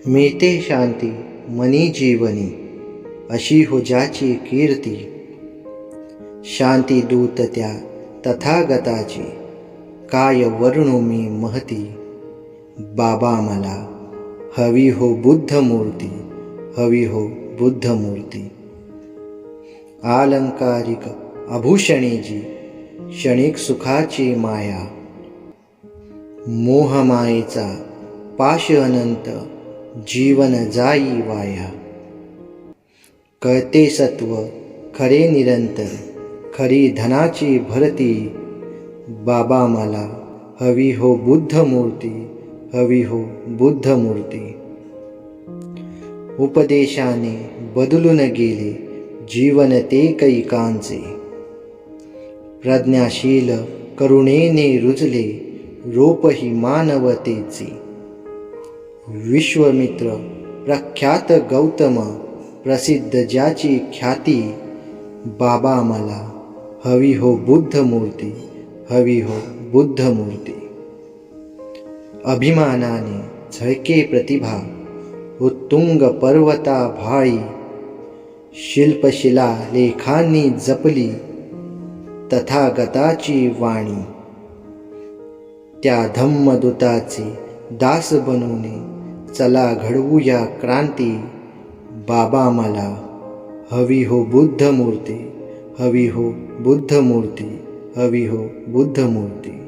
मिळते शांती मनी जीवनी, अशी हो ज्याची कीर्ती. शांती दूत त्या तथागताची, काय वर्णू मी महती. बाबा मला हवी हो बुद्ध मूर्ती, हवी हो बुद्ध मूर्ती. आलंकारिक आभूषणे जी, क्षणिक सुखाची माया. मोहमायेचा पाश अनंत, जीवन जाई वाया. कळते सत्व खरे निरंतर, खरी धनाची भरती. बाबा मला हवी हो बुद्ध मूर्ती, हवी हो बुद्ध मूर्ती. उपदेशाने बदलून गेले जीवन ते कैकांचे. प्रज्ञाशील करुणेने रुजले रूप ही मानवतेचे. विश्वमित्र प्रख्यात गौतम, प्रसिद्ध ज्याची ख्याती. बाबा मला हवी हो बुद्ध मूर्ती, हवी हो बुद्ध मूर्ती. अभिमानाने झळके प्रतिभा, उत्तुंग पर्वता भाळी. शिल्पशिला लेखांनी जपली तथागताची वाणी. त्या धम्मदूताचे दास बनूने, चला घडवूया क्रांती. बाबा मला हवी हो बुद्ध मूर्ती, हवी हो बुद्ध मूर्ती, हवी हो बुद्ध मूर्ती.